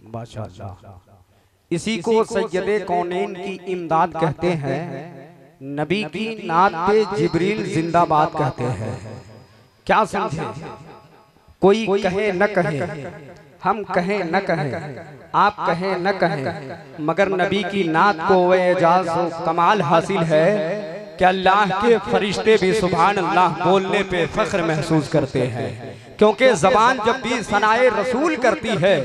माशाअल्लाह। इसी को सैयदे कौनैन की इमदाद कहते हैं, नबी की नात पे जिब्रील जिंदाबाद कहते हैं। क्या समझे? कोई कहे न कहे, हम कहें न कहें, आप कहें न कहें, मगर नबी की नात को वे एजाज कमाल हासिल है कि अल्लाह के फरिश्ते भी सुभान अल्लाह बोलने पे फख्र महसूस करते हैं। क्योंकि जबान जब भी सनाए रसूल करती है,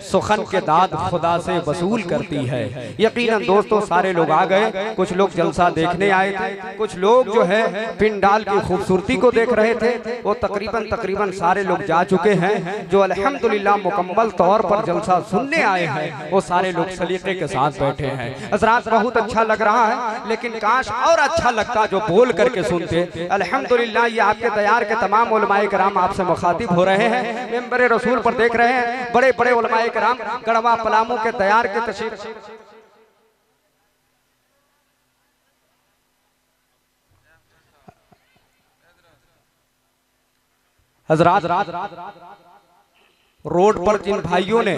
सुखन के दाद खुदा से वसूल करती है। यकीनन दोस्तों सारे लोग आ गए, कुछ लोग जलसा देखने आए थे, कुछ लोग जो है पिंडाल की खूबसूरती को देख रहे थे। वो तकरीबन सारे लोग जा चुके हैं। जो अल्हम्दुलिल्लाह मुकम्मल तौर पर जलसा सुनने आए हैं, वो सारे लोग सलीके के साथ बैठे हैं। हज़रात बहुत अच्छा लग रहा है, लेकिन काश और अच्छा लगता जो बोल करके सुनते। अल्हम्दुलिल्लाह ये आपके तैयार के तमाम उलमाए कराम आपसे मुखातिब हो रहे हैं, मेंबरे रसूल पर देख रहे हैं। बड़े बड़े उलमाए कराम गढ़वा पलामू के तैयार के तशरीफ। हज़रात रोड पर जिन भाइयों ने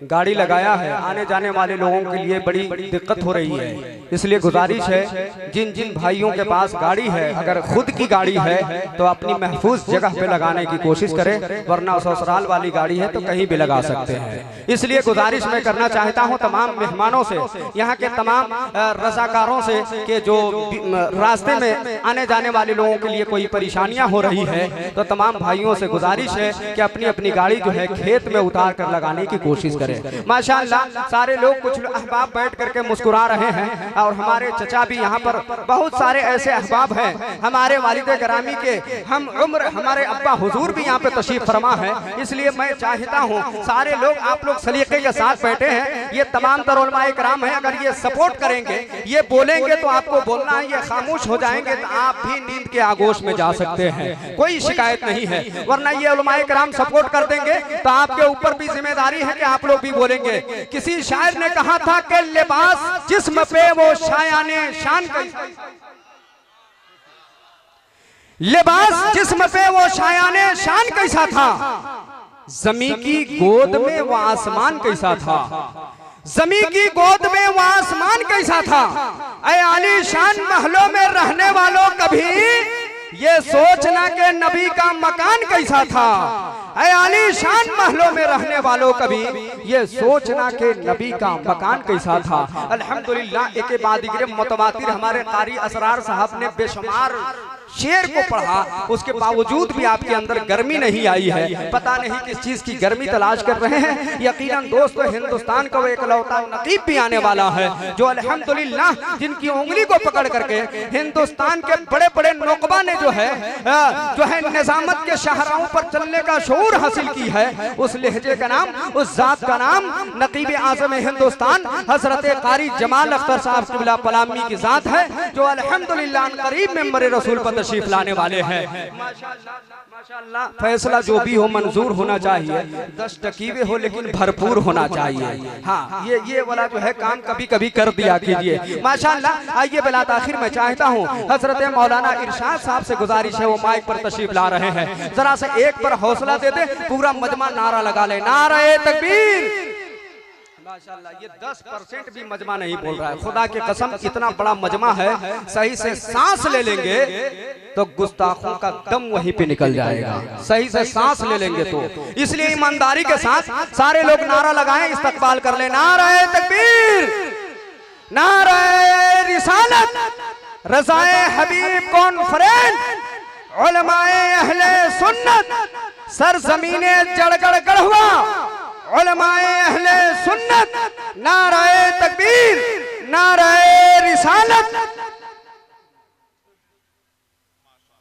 गाड़ी लगाया है, आने जाने वाले लोगों के लिए बड़ी दिक्कत हो रही है। इसलिए गुजारिश है जिन जिन भाइयों के पास गाड़ी है, अगर खुद की गाड़ी है तो अपनी महफूज जगह पे लगाने की कोशिश करें, वरना ससुराल वाली गाड़ी है तो कहीं भी लगा सकते हैं। इसलिए गुजारिश मैं करना चाहता हूं तमाम मेहमानों से, यहाँ के तमाम रजाकारों से कि जो रास्ते में आने जाने वाले लोगों के लिए कोई परेशानियां हो रही है, तो तमाम भाइयों से गुजारिश है कि अपनी अपनी गाड़ी जो है खेत में उतार कर लगाने की कोशिश करें। माशाअल्लाह सारे लोग, कुछ अहबाब बैठ करके मुस्कुरा रहे हैं, और हमारे चचा भी यहाँ पर बहुत सारे ऐसे अहबाब हैं, हमारे वालिद गिरामी के हम उम्र हमारे अब्बा हुजूर भी यहाँ पे तशरीफ फरमा है। इसलिए मैं चाहता हूँ सारे लोग, आप लोग सलीके के साथ बैठे हैं, ये तमाम तर उलमाए कराम हैं, अगर ये सपोर्ट करेंगे, ये बोलेंगे तो आपको बोलना है, ये खामोश हो जाएंगे तो आप भी नींद के आगोश में जा सकते हैं, कोई शिकायत नहीं है। वरना ये उलमाए कराम सपोर्ट कर देंगे तो आपके ऊपर भी जिम्मेदारी है कि आप लोग भी बोलेंगे। किसी शायर ने कहा था कि लिबास जिस्म पे वो शायाने शान कैसा, लिबास जिस्म पे वो शायाने शान कैसा था, ज़मी की गोद में वो आसमान कैसा था, ज़मी की गोद में वो आसमान कैसा था। ऐ आलीशान महलों में रहने वालों कभी ये सोचना कि नबी का मकान कैसा था। ऐ आलीशान महलों में रहने वालों कभी ये सोचना कि नबी का मकान कैसा था। अल्हम्दुलिल्लाह एक बाद एक मुतवातिर हमारे कारी असरार साहब ने बेशुमार शेर को पढ़ा, उसके बावजूद भी आपके अंदर गर्मी नहीं आई है। पता नहीं किस चीज की गर्मी तलाश कर रहे हैं। यकीनन दोस्तों हिंदुस्तान का वो एकलौता नकीब भी आने वाला है, जो अल्हम्दुलिल्लाह जिनकी उंगली को पकड़ करके हिंदुस्तान के बड़े बड़े नौकबा ने जो है निजामत के शाहराहों पर चलने का शऊर हासिल की है। उस लहजे का नाम, उस जात का नाम नकीब आज़म हिंदुस्तान हजरत कारी जमाल अख्तर साहब क़िबला पलामी की जात है, जो अल्हम्दुलिल्लाह करीब मेंबर रसूल पर तशरीफ लाने वाले हैं। माशाअल्लाह फैसला जो भी हो मंजूर होना चाहिए, 10 टकीवे हो लेकिन भरपूर होना चाहिए। हाँ ये वाला जो है काम कभी कभी कर दिया कीजिए। माशाअल्लाह आइए बिला ताखिर मैं चाहता हूँ हजरत मौलाना इरशाद साहब से गुजारिश है, वो माइक पर तशरीफ ला रहे हैं, जरा से एक पर हौसला दे दे, पूरा मजमा नारा लगा ले, नारे तकबीर। माशाअल्लाह ये 10% भी मजमा नहीं बोल रहा है, खुदा की कसम इतना बड़ा मजमा है, सही से सांस ले लेंगे तो गुस्ताखों का दम वहीं पे निकल जाएगा, सही से सांस ले लेंगे तो। इसलिए ईमानदारी के साथ सारे लोग नारा लगाएं, इस्तकबाल कर ले, नारे तकबीर, नारे रिसालत, रज़ाए हबीब कॉन्फ्रेंस, उलमाए अहले सुन्नत, सरजमीने जड़गड़ गढ़वा, उलमाए अहले सुन्नत, नाराए तकबीर, नाराए रिसालत,